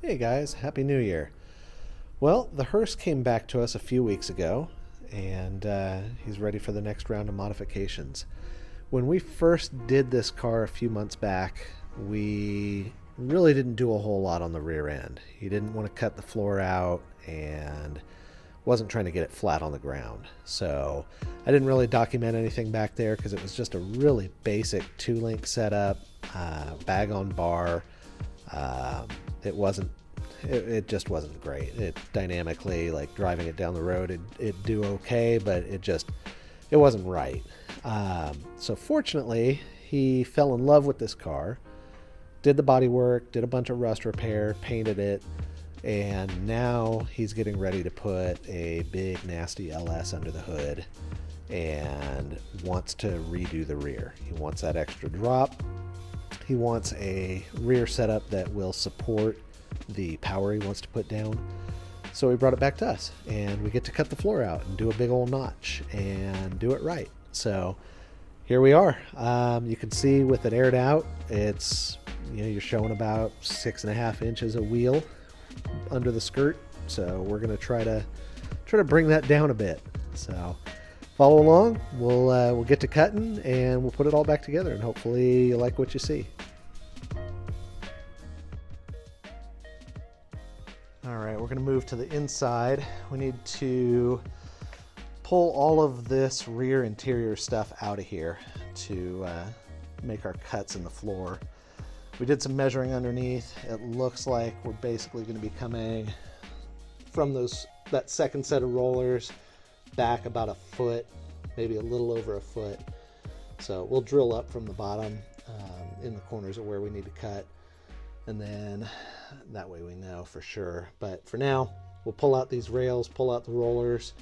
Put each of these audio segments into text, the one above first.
Hey guys, Happy New Year. Well, the Hearse came back to us a few weeks ago, and he's ready for the next round of modifications. When we first did this car a few months back, we really didn't do a whole lot on the rear end. He didn't want to cut the floor out and wasn't trying to get it flat on the ground. So I didn't really document anything back there because it was just a really basic two-link setup, bag on bar. It just wasn't great. It dynamically, like driving it down the road, it'd do okay, but it wasn't right. So fortunately, he fell in love with this car, did the body work, did a bunch of rust repair, painted it, and now he's getting ready to put a big nasty LS under the hood and wants to redo the rear. He wants that extra drop. He wants a rear setup that will support the power he wants to put down. So we brought it back to us, and we get to cut the floor out and do a big old notch and do it right. So here we are. You can see with it aired out, it's, you're showing about 6.5 inches of wheel under the skirt. So we're going to try to bring that down a bit. So follow along. We'll get to cutting and we'll put it all back together, and hopefully you like what you see. All right, we're going to move to the inside. We need to pull all of this rear interior stuff out of here to make our cuts in the floor. We did some measuring underneath. It looks like we're basically going to be coming from that second set of rollers back about a foot, maybe a little over a foot. So we'll drill up from the bottom in the corners of where we need to cut, and then that way we know for sure. But for now, we'll pull out these rails, pull out the rollers,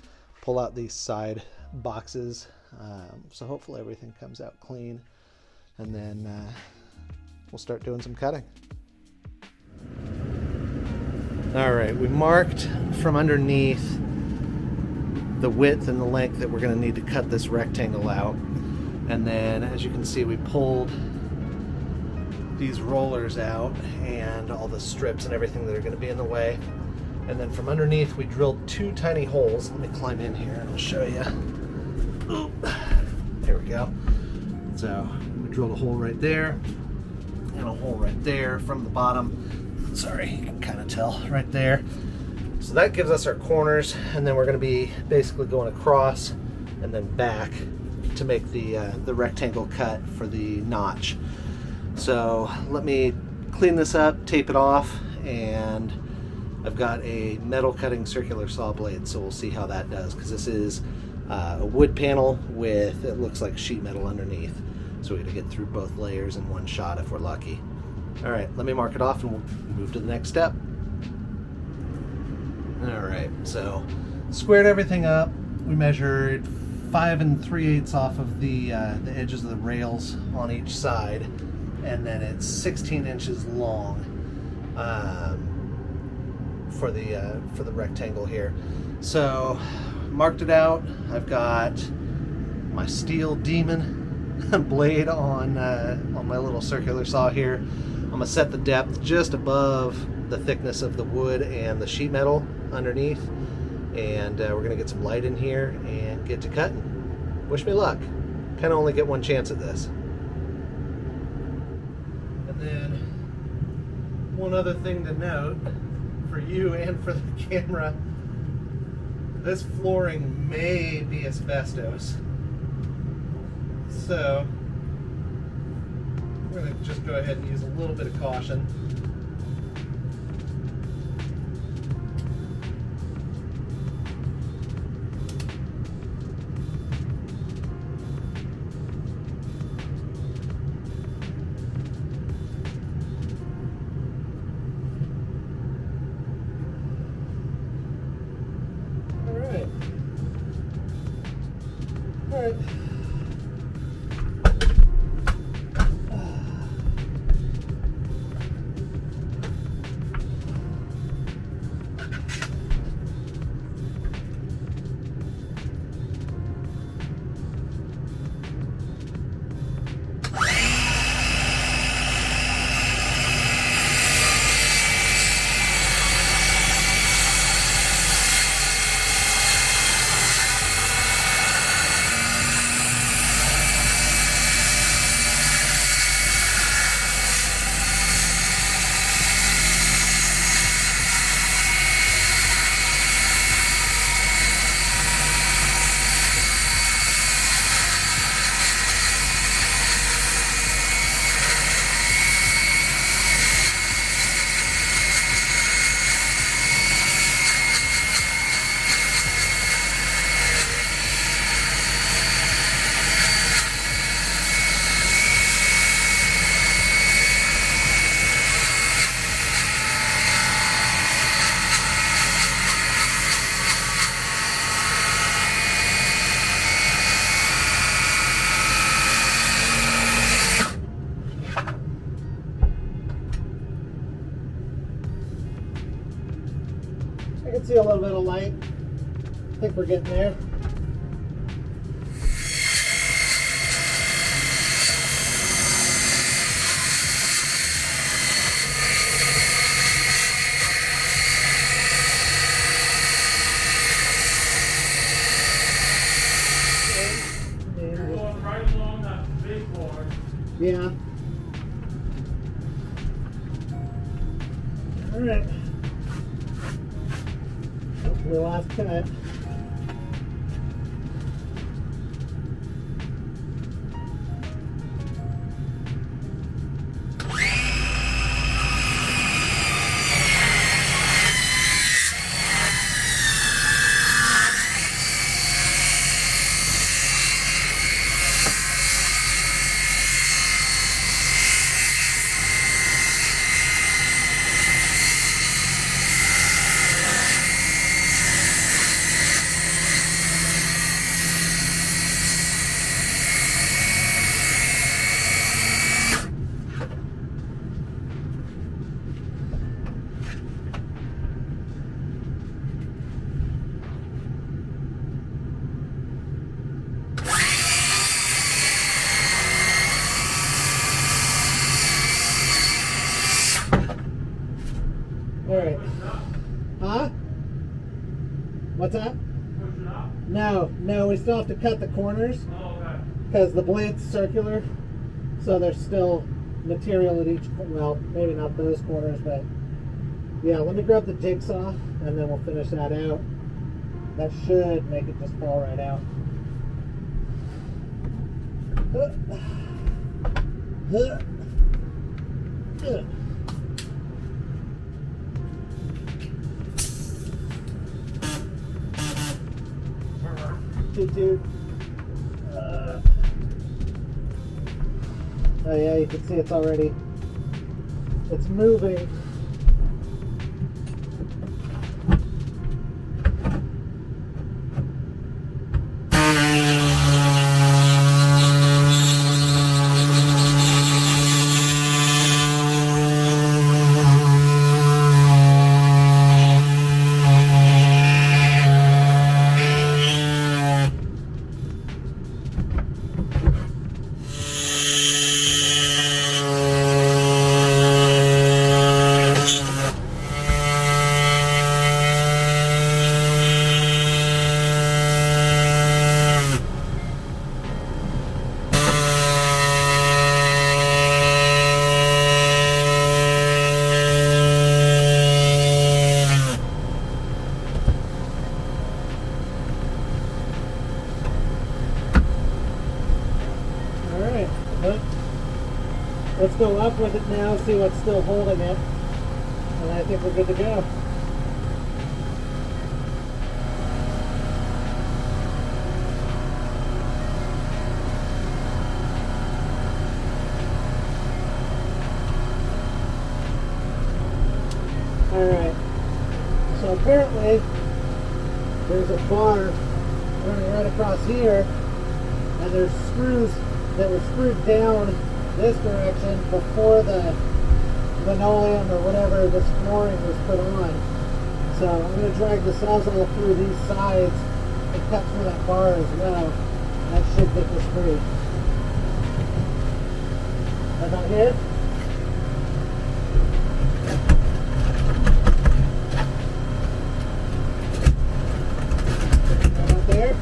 pull out these side boxes. So hopefully everything comes out clean, and then we'll start doing some cutting. All right, we marked from underneath the width and the length that we're going to need to cut this rectangle out. And then, as you can see, we pulled these rollers out and all the strips and everything that are going to be in the way. And then from underneath, we drilled 2 tiny holes. Let me climb in here and I'll show you. Oh, there we go. So we drilled a hole right there and a hole right there from the bottom. Sorry, you can kind of tell right there. So that gives us our corners, and then we're going to be basically going across and then back to make the rectangle cut for the notch. So let me clean this up, tape it off, and I've got a metal cutting circular saw blade, so we'll see how that does, because this is a wood panel with, it looks like sheet metal underneath. So we got to get through both layers in one shot if we're lucky. All right, let me mark it off and we'll move to the next step. All right, so squared everything up. We measured 5 3/8 off of the edges of the rails on each side, and then it's 16 inches long for the rectangle here. So marked it out. I've got my steel demon blade on my little circular saw here. I'm gonna set the depth just above the thickness of the wood and the sheet metal underneath, and we're gonna get some light in here and get to cutting. Wish me luck. Kind of only get one chance at this. And then one other thing to note for you and for the camera, this flooring may be asbestos, so we're going to just go ahead and use a little bit of caution. All right. I can see a little bit of light. I think we're getting there. Going right along that big board. Yeah. All right. Hopefully last cut. All right. Huh? What's that? Push it up? No, we still have to cut the corners Oh, okay. because the blade's circular, so there's still material at each, well, maybe not those corners, but yeah, let me grab the jigsaw and then we'll finish that out. That should make it just fall right out. Dude. Oh yeah, you can see it's already, it's moving. Let's go up with it now, see what's still holding it, and I think we're good to go. Alright, so apparently there's a bar running right across here, and there's screws that were screwed down this direction before the linoleum or whatever this flooring was put on. So I'm going to drag the sawzall through these sides and cut through that bar as well. That should get this free. About here? About there?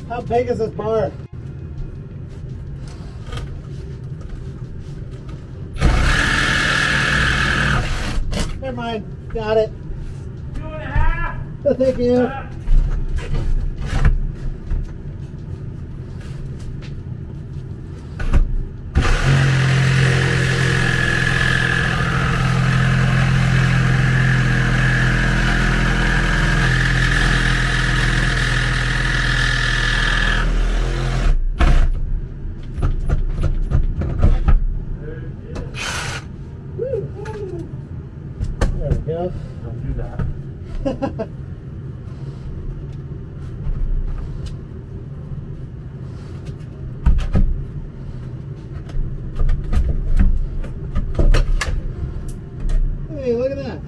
How big is this bar? Never mind. Got it. 2.5. Thank you. There we go. Don't do that. Hey, look at that.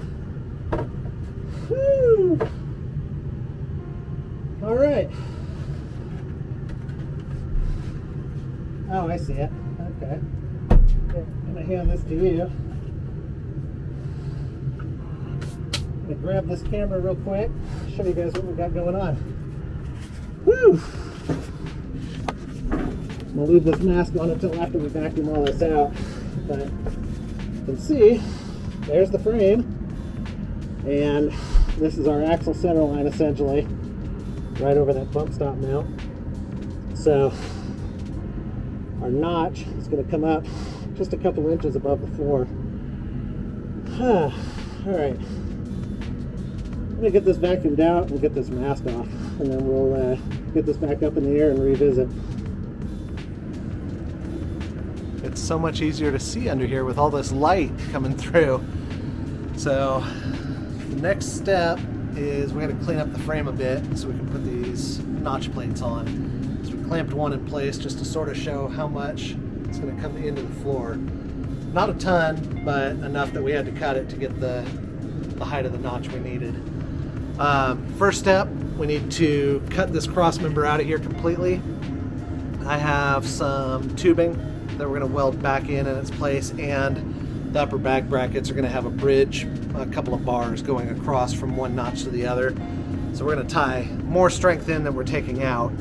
Woo! All right. Oh, I see it. Okay. I'm gonna hand this to you. I'm gonna grab this camera real quick, show you guys what we got going on. Woo! I'm gonna leave this mask on until after we vacuum all this out. But you can see, there's the frame, and this is our axle center line essentially, right over that bump stop mount. So our notch is going to come up just a couple inches above the floor. All right, I'm going to get this vacuumed out and get this mask off, and then we'll get this back up in the air and revisit. It's so much easier to see under here with all this light coming through. So the next step is we're going to clean up the frame a bit so we can put these notch plates on. So we clamped one in place just to sort of show how much it's going to come into the floor. Not a ton, but enough that we had to cut it to get the height of the notch we needed. First step, we need to cut this cross member out of here completely. I have some tubing that we're going to weld back in its place, and the upper back brackets are going to have a bridge, a couple of bars going across from one notch to the other. So we're going to tie more strength in than we're taking out.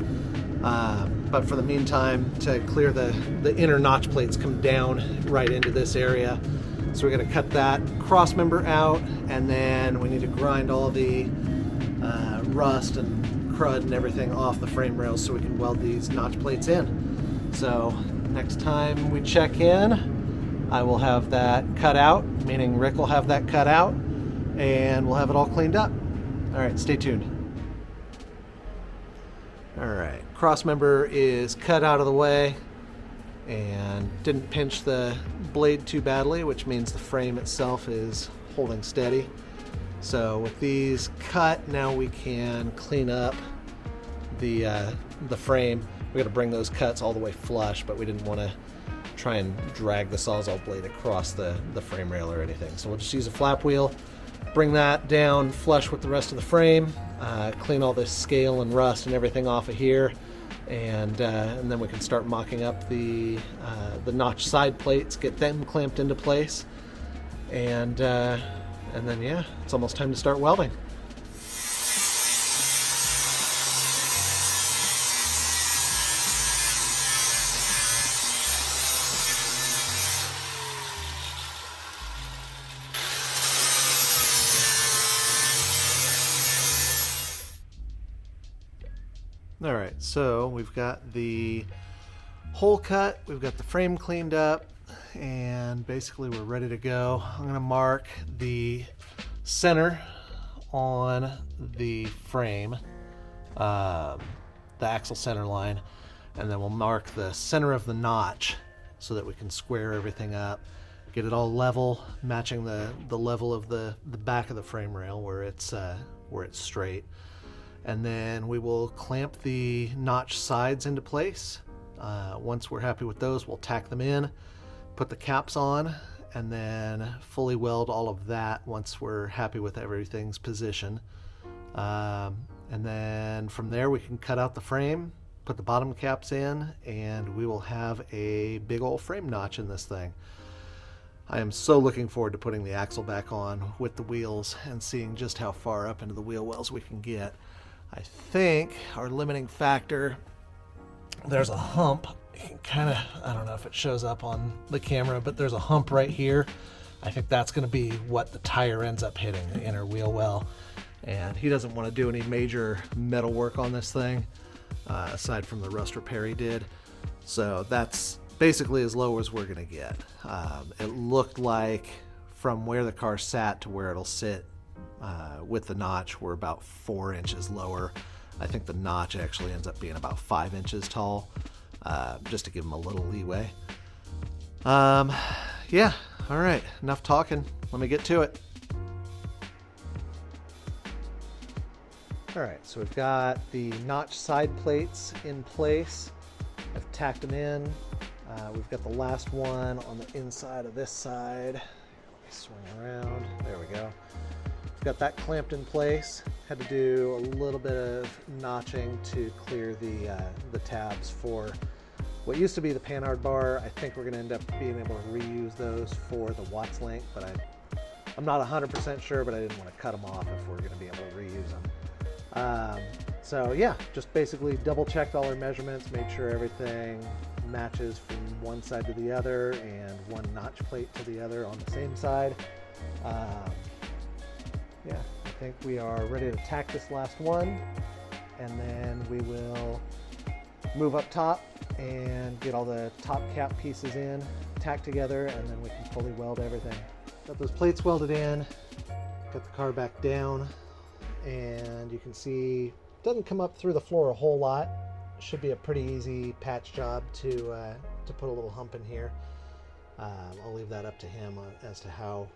But for the meantime, to clear the inner notch plates come down right into this area. So we're going to cut that cross member out, and then we need to grind all the rust and crud and everything off the frame rails so we can weld these notch plates in. So next time we check in, I will have that cut out, meaning Rick will have that cut out, and we'll have it all cleaned up. All right, stay tuned. All right, cross member is cut out of the way and didn't pinch the blade too badly, which means the frame itself is holding steady. So with these cut, now we can clean up the frame. We got to bring those cuts all the way flush, but we didn't want to try and drag the Sawzall blade across the frame rail or anything. So we'll just use a flap wheel, bring that down flush with the rest of the frame, clean all this scale and rust and everything off of here, and then we can start mocking up the notch side plates, get them clamped into place, and then yeah, it's almost time to start welding. All right, so we've got the hole cut, we've got the frame cleaned up, and basically we're ready to go. I'm gonna mark the center on the frame, the axle center line, and then we'll mark the center of the notch so that we can square everything up, get it all level, matching the level of the back of the frame rail where it's straight. And then we will clamp the notch sides into place. Once we're happy with those, we'll tack them in, put the caps on, and then fully weld all of that once we're happy with everything's position. And then from there we can cut out the frame, put the bottom caps in, and we will have a big old frame notch in this thing. I am so looking forward to putting the axle back on with the wheels and seeing just how far up into the wheel wells we can get. I think our limiting factor, there's a hump. You can kind of, I don't know if it shows up on the camera, but there's a hump right here. I think that's going to be what the tire ends up hitting, the inner wheel well. And he doesn't want to do any major metal work on this thing, aside from the rust repair he did. So that's basically as low as we're going to get. It looked like from where the car sat to where it'll sit with the notch, we're about 4 inches lower. I think the notch actually ends up being about 5 inches tall, just to give them a little leeway. Yeah, all right, enough talking. Let me get to it. All right, so we've got the notch side plates in place. I've tacked them in. We've got the last one on the inside of this side. Swing around, there we go. We've got that clamped in place. Had to do a little bit of notching to clear the tabs for what used to be the panhard bar. I think we're gonna end up being able to reuse those for the Watts link, but I'm not 100% sure, but I didn't want to cut them off if we're gonna be able to reuse them. So yeah, just basically double checked all our measurements, made sure everything matches from one side to the other and one notch plate to the other on the same side. Yeah, I think we are ready to tack this last one, and then we will move up top and get all the top cap pieces in, tacked together, and then we can fully weld everything. Got those plates welded in, got the car back down, and you can see it doesn't come up through the floor a whole lot. Should be a pretty easy patch job to put a little hump in here. I'll leave that up to him as to how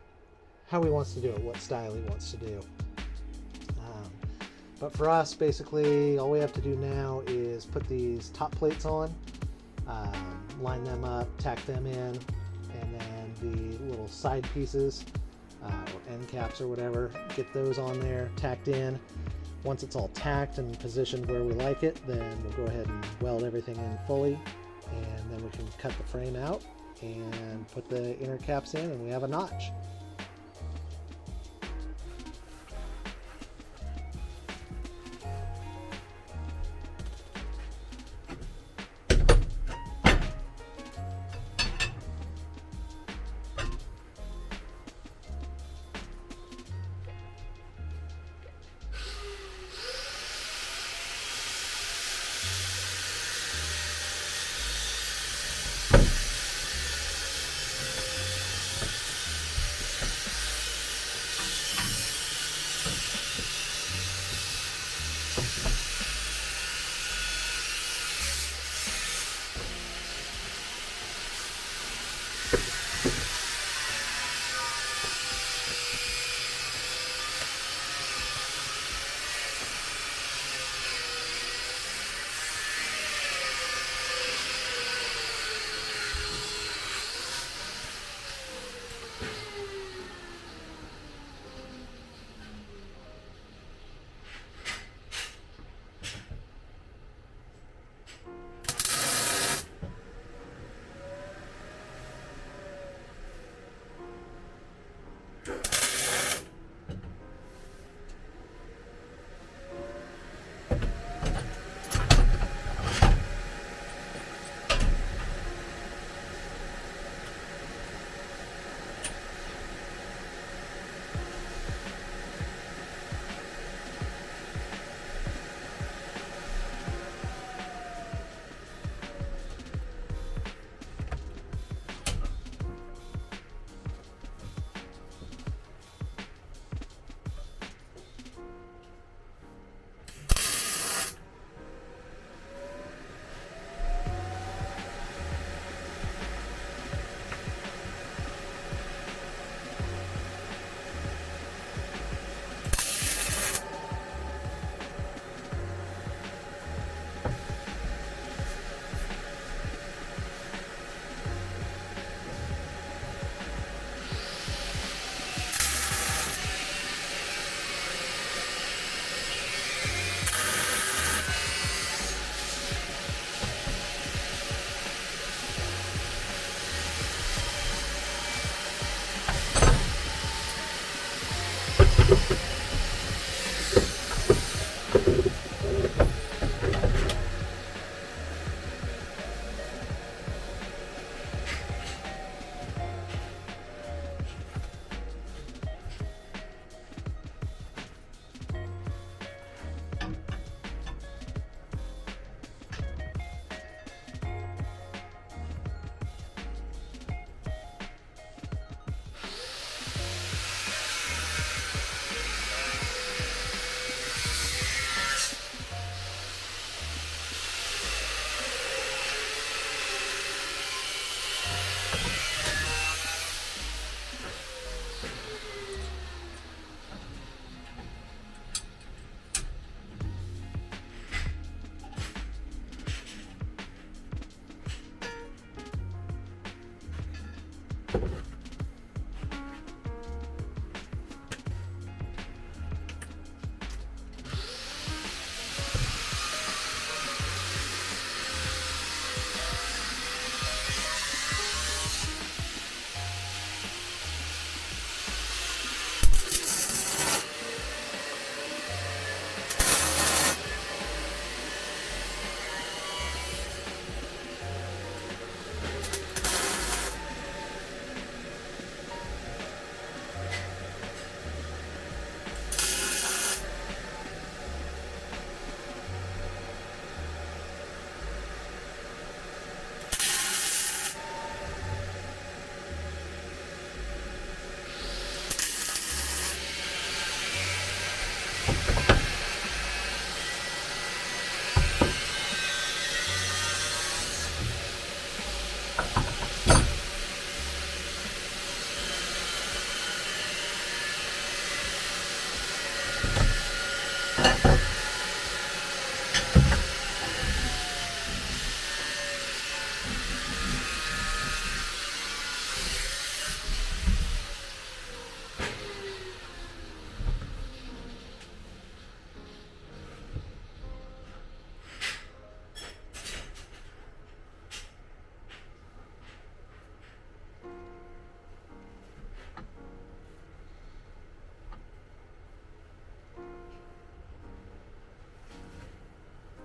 he wants to do it, what style he wants to do. But for us, basically, all we have to do now is put these top plates on, line them up, tack them in, and then the little side pieces, or end caps or whatever, get those on there, tacked in. Once it's all tacked and positioned where we like it, then we'll go ahead and weld everything in fully, and then we can cut the frame out and put the inner caps in, and we have a notch.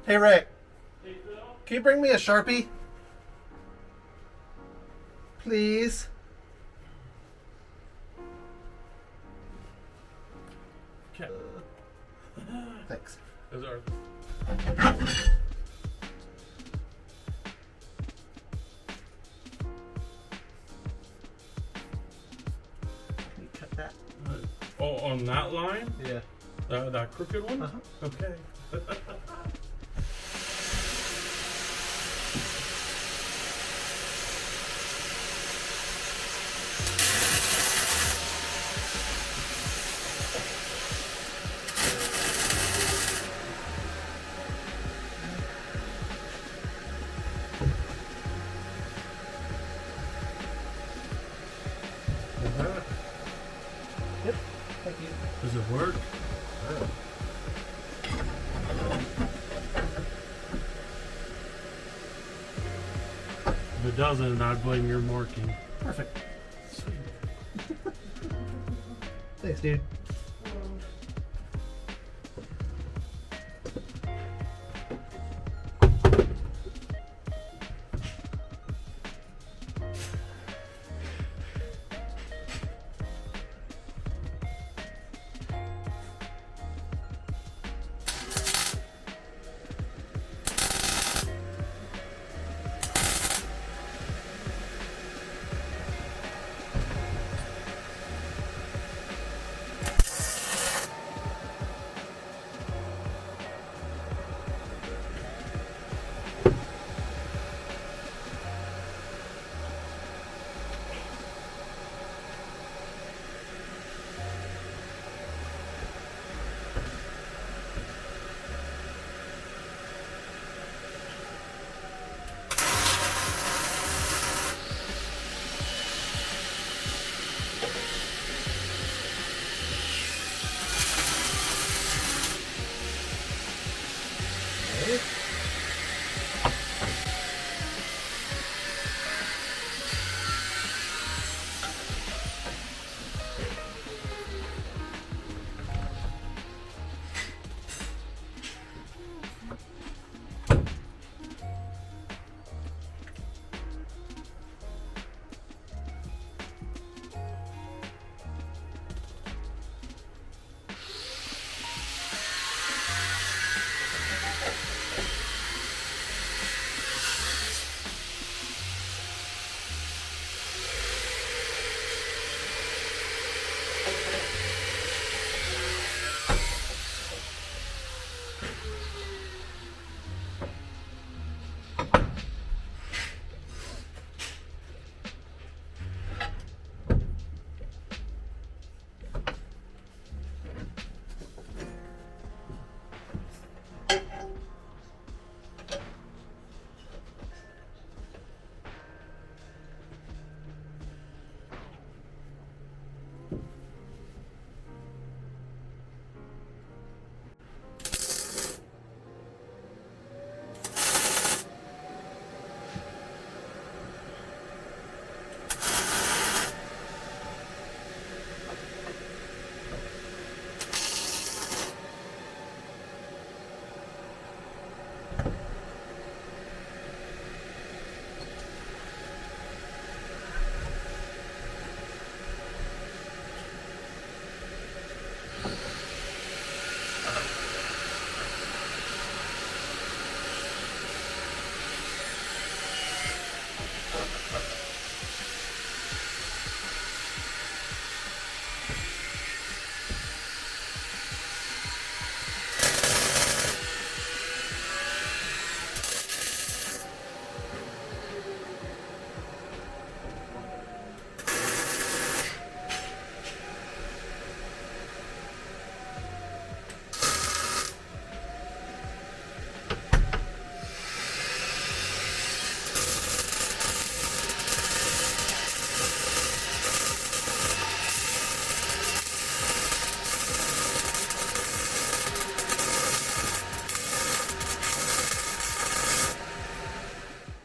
Hey Rick, can you bring me a Sharpie? Please. Okay. Thanks. Those are. Can you cut that? Oh, on that line? Yeah. That crooked one? Uh-huh. Okay. Yep. Thank you. Does it work? If it doesn't, I'd blame your marking. Perfect. Thanks, dude.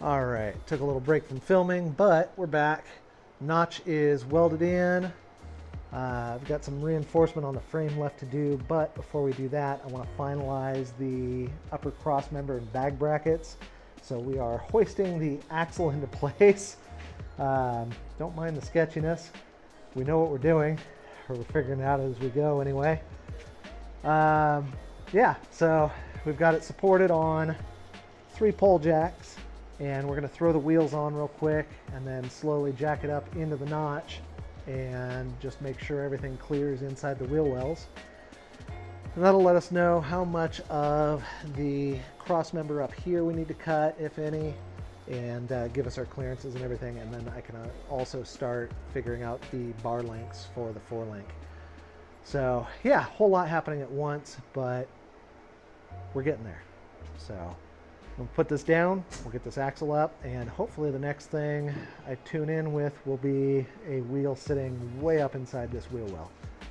All right, took a little break from filming, but we're back. Notch is welded in. I've got some reinforcement on the frame left to do, but before we do that, I want to finalize the upper cross member and bag brackets. So we are hoisting the axle into place. Don't mind the sketchiness. We know what we're doing, or we're figuring it out as we go anyway. Yeah, so we've got it supported on 3 pole jacks, and we're going to throw the wheels on real quick and then slowly jack it up into the notch and just make sure everything clears inside the wheel wells. And that'll let us know how much of the cross member up here we need to cut, if any, and give us our clearances and everything. And then I can also start figuring out the bar lengths for the 4-link. So yeah, whole lot happening at once, but we're getting there. So we'll put this down, we'll get this axle up, and hopefully the next thing I tune in with will be a wheel sitting way up inside this wheel well.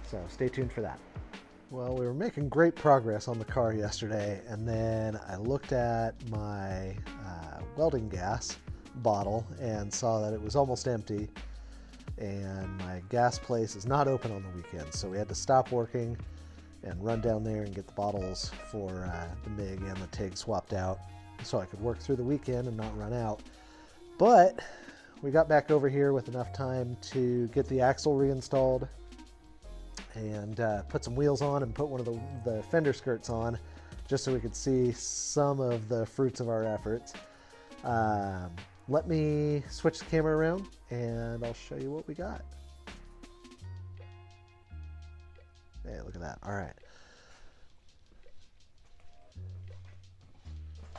So stay tuned for that. Well, we were making great progress on the car yesterday, and then I looked at my welding gas bottle and saw that it was almost empty, and my gas place is not open on the weekends, so we had to stop working and run down there and get the bottles for the MIG and the TIG swapped out, so I could work through the weekend and not run out. But we got back over here with enough time to get the axle reinstalled and put some wheels on and put one of the fender skirts on, just so we could see some of the fruits of our efforts. Let me switch the camera around and I'll show you what we got. Hey, look at that. All right.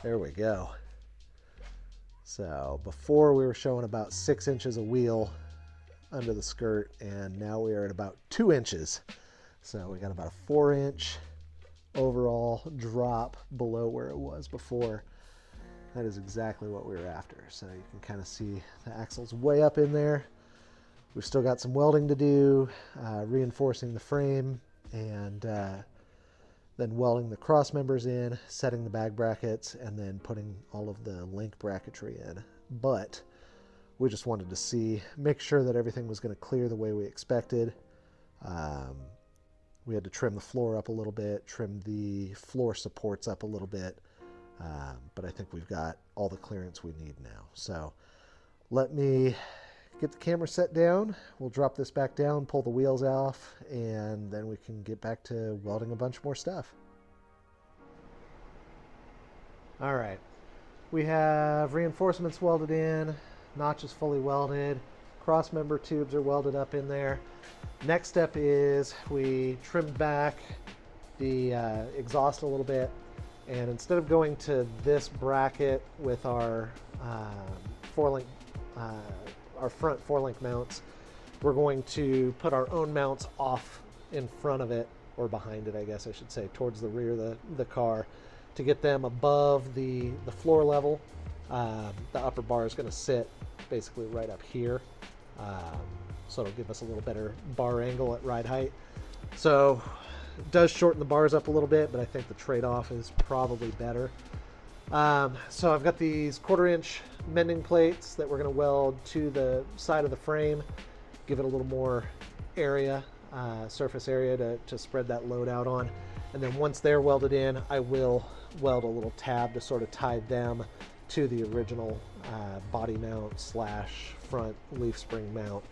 There we go. So before we were showing about 6 inches of wheel under the skirt, and now we are at about 2 inches. So we got about a 4-inch overall drop below where it was before. That is exactly what we were after. So you can kind of see the axle's way up in there. We've still got some welding to do, reinforcing the frame, and then welding the cross members in, setting the bag brackets, and then putting all of the link bracketry in. But we just wanted to make sure that everything was going to clear the way we expected. We had to trim the floor up a little bit, trim the floor supports up a little bit, but I think we've got all the clearance we need now. So let me get the camera set down. We'll drop this back down, pull the wheels off, and then we can get back to welding a bunch more stuff. All right, we have reinforcements welded in, notches fully welded, cross member tubes are welded up in there. Next step is we trimmed back the exhaust a little bit, and instead of going to this bracket with our 4-link our front 4-link mounts, we're going to put our own mounts off in front of it, or behind it, I guess I should say, towards the rear of the car, to get them above the floor level. The upper bar is going to sit basically right up here, so it'll give us a little better bar angle at ride height. So it does shorten the bars up a little bit, but I think the trade-off is probably better. So I've got these 1/4-inch mending plates that we're going to weld to the side of the frame, give it a little more area, surface area to spread that load out on. And then once they're welded in, I will weld a little tab to sort of tie them to the original body mount / front leaf spring mount.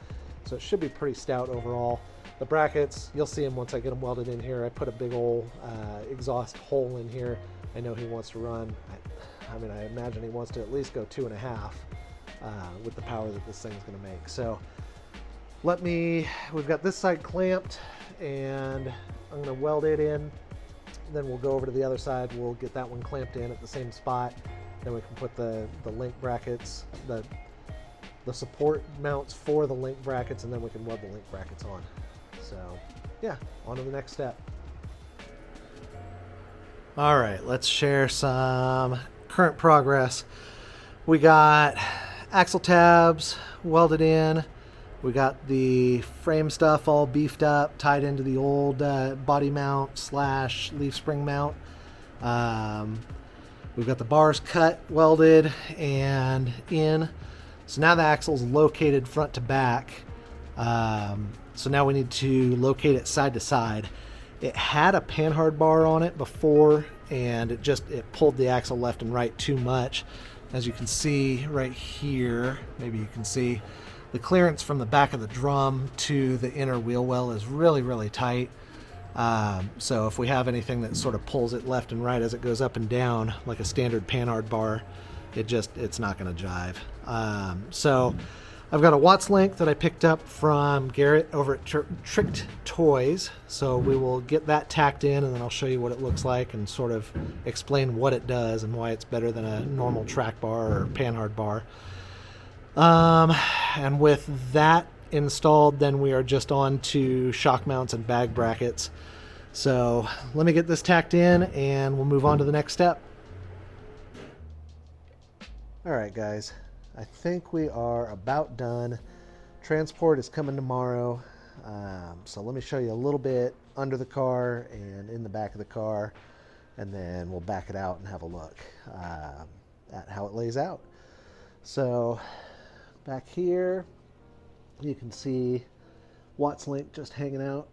So it should be pretty stout overall. The brackets, you'll see them once I get them welded in here. I put a big old exhaust hole in here. I know he wants to run, I mean, I imagine he wants to at least go 2.5 with the power that this thing's going to make. So we've got this side clamped, and I'm going to weld it in. Then we'll go over to the other side. We'll get that one clamped in at the same spot. Then we can put the link brackets, the support mounts for the link brackets, and then we can weld the link brackets on. So yeah, on to the next step. All right, let's share some current progress. We got axle tabs welded in. We got the frame stuff all beefed up, tied into the old body mount / leaf spring mount. We've got the bars cut, welded, and in. So now the axle's located front to back. So now we need to locate it side to side. It had a panhard bar on it before, and it pulled the axle left and right too much. As you can see right here, maybe you can see the clearance from the back of the drum to the inner wheel well is really, really tight. So if we have anything that sort of pulls it left and right as it goes up and down, like a standard panhard bar, it's not going to jive. So I've got a Watts link that I picked up from Garrett over at Tricked Toys. So we will get that tacked in, and then I'll show you what it looks like and sort of explain what it does and why it's better than a normal track bar or panhard bar. And with that installed, then we are just on to shock mounts and bag brackets. So let me get this tacked in and we'll move on to the next step. All right, guys, I think we are about done. Transport is coming tomorrow. So let me show you a little bit under the car and in the back of the car, and then we'll back it out and have a look at how it lays out. So back here, you can see Watts link just hanging out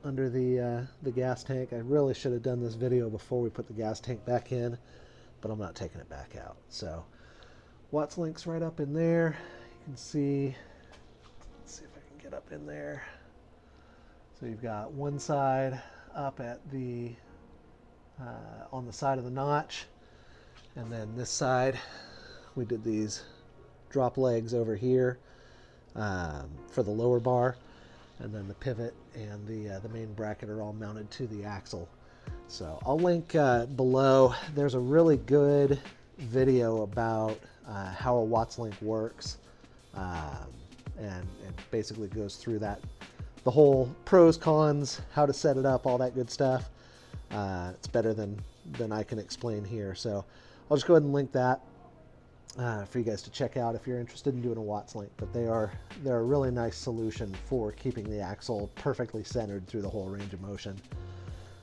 under the gas tank. I really should have done this video before we put the gas tank back in, but I'm not taking it back out. So Watts link's right up in there. You can see, let's see if I can get up in there. So you've got one side up at the on the side of the notch, and then this side we did these drop legs over here for the lower bar, and then the pivot and the main bracket are all mounted to the axle. So I'll link below. There's a really good video about how a Watts link works, and it basically goes through that, the whole pros, cons, how to set it up, all that good stuff. It's better than I can explain here. So I'll just go ahead and link that for you guys to check out if you're interested in doing a Watts link. But they're a really nice solution for keeping the axle perfectly centered through the whole range of motion.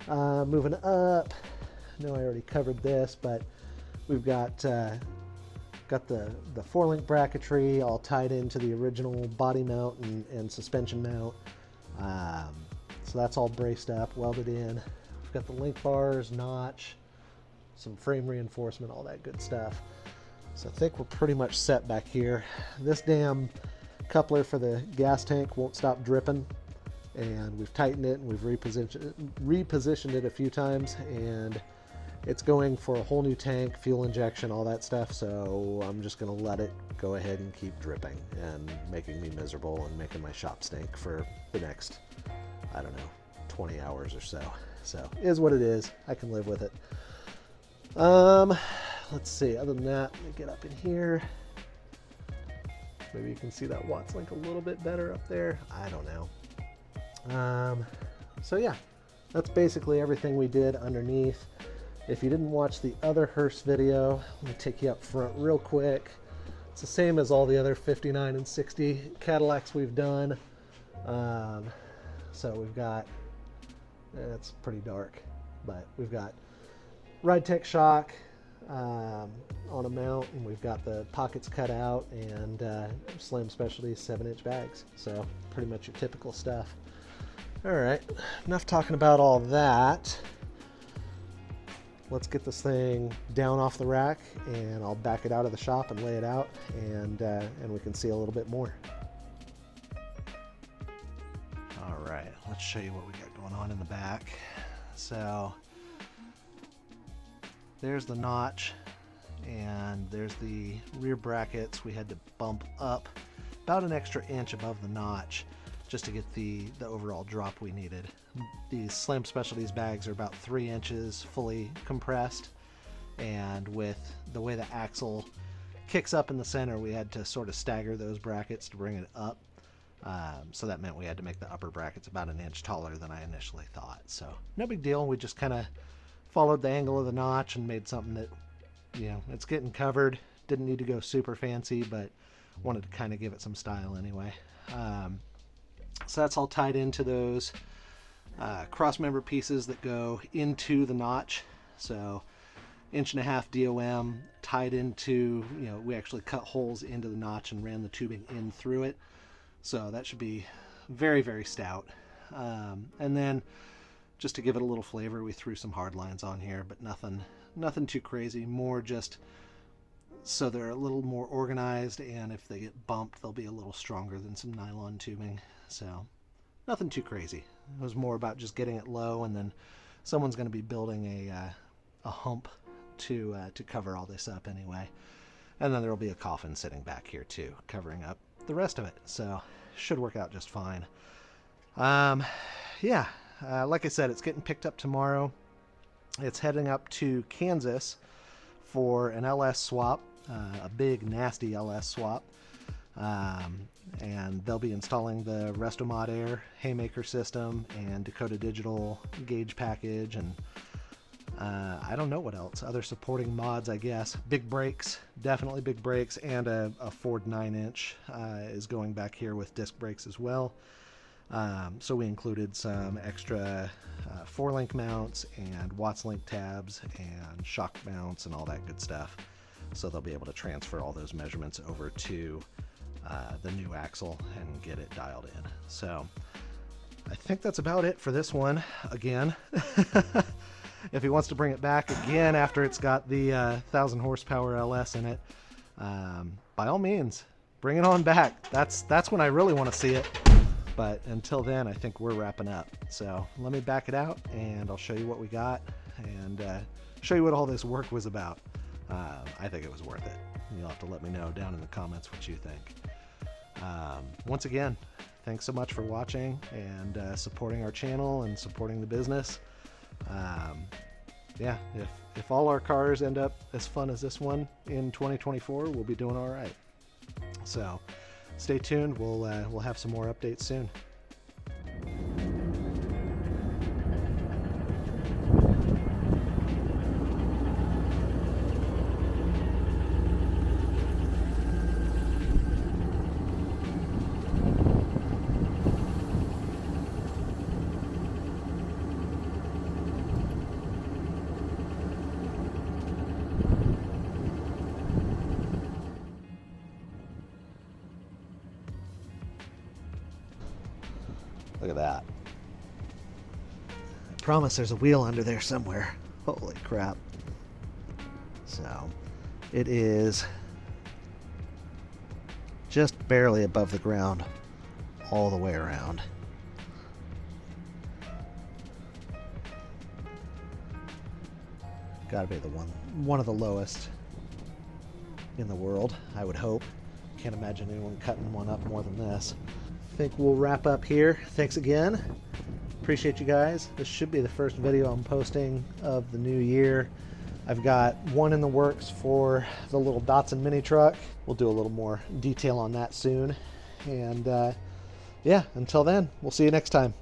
Moving up, I know I already covered this, but we've got the 4-link bracketry all tied into the original body mount and suspension mount. So that's all braced up, welded in. We've got the link bars, notch, some frame reinforcement, all that good stuff. So I think we're pretty much set back here. This damn coupler for the gas tank won't stop dripping, and we've tightened it and we've repositioned it a few times, and it's going for a whole new tank, fuel injection, all that stuff. So I'm just gonna let it go ahead and keep dripping and making me miserable and making my shop stink for the next, I don't know, 20 hours or so. So is what it is. I can live with it. Let's see, other than that, let me get up in here. Maybe you can see that Watts link a little bit better up there. I don't know. So yeah, that's basically everything we did underneath. If you didn't watch the other Hearse video, let me take you up front real quick. It's the same as all the other 59 and 60 Cadillacs we've done. So we've got, it's pretty dark, but we've got Ride Tech shock on a mount, and we've got the pockets cut out, and Slam Specialties 7-inch bags. So pretty much your typical stuff. All right, enough talking about all that. Let's get this thing down off the rack, and I'll back it out of the shop and lay it out, and we can see a little bit more. All right, let's show you what we got going on in the back. So there's the notch, and there's the rear brackets. We had to bump up about an extra inch above the notch just to get the overall drop we needed. These Slam Specialties bags are about 3 inches fully compressed, and with the way the axle kicks up in the center, we had to sort of stagger those brackets to bring it up. So that meant we had to make the upper brackets about an inch taller than I initially thought. So no big deal. We just kind of followed the angle of the notch and made something that, you know, it's getting covered. Didn't need to go super fancy, but wanted to kind of give it some style anyway. So that's all tied into those cross member pieces that go into the notch. So 1.5 DOM tied into, you know, we actually cut holes into the notch and ran the tubing in through it. So that should be very, very stout. And then just to give it a little flavor, we threw some hard lines on here, but nothing too crazy, more just so they're a little more organized, and if they get bumped, they'll be a little stronger than some nylon tubing. So nothing too crazy. It was more about just getting it low, and then someone's going to be building a hump to cover all this up anyway. And then there'll be a coffin sitting back here too, covering up the rest of it. So should work out just fine. Yeah, like I said, it's getting picked up tomorrow. It's heading up to Kansas for an LS swap, a big nasty LS swap. And they'll be installing the Restomod Air Haymaker system and Dakota Digital gauge package, and I don't know what else. Other supporting mods, I guess. Big brakes, definitely big brakes, and a Ford 9-inch is going back here with disc brakes as well. So we included some extra 4-link mounts and Watts link tabs and shock mounts and all that good stuff. So they'll be able to transfer all those measurements over to the new axle and get it dialed in. So I think that's about it for this one. Again, if he wants to bring it back again after it's got the 1,000 horsepower LS in it, by all means, bring it on back. That's when I really want to see it. But until then, I think we're wrapping up. So let me back it out, and I'll show you what we got, and show you what all this work was about. I think it was worth it. You'll have to let me know down in the comments what you think. Once again, thanks so much for watching and supporting our channel and supporting the business. Yeah, if all our cars end up as fun as this one in 2024, we'll be doing all right. So stay tuned. We'll have some more updates soon. Look at that. I promise there's a wheel under there somewhere. Holy crap. So it is just barely above the ground all the way around. Gotta be the one of the lowest in the world, I would hope. Can't imagine anyone cutting one up more than this. I think we'll wrap up here. Thanks again. Appreciate you guys. This should be the first video I'm posting of the new year. I've got one in the works for the little Datsun mini truck. We'll do a little more detail on that soon. And yeah, until then, we'll see you next time.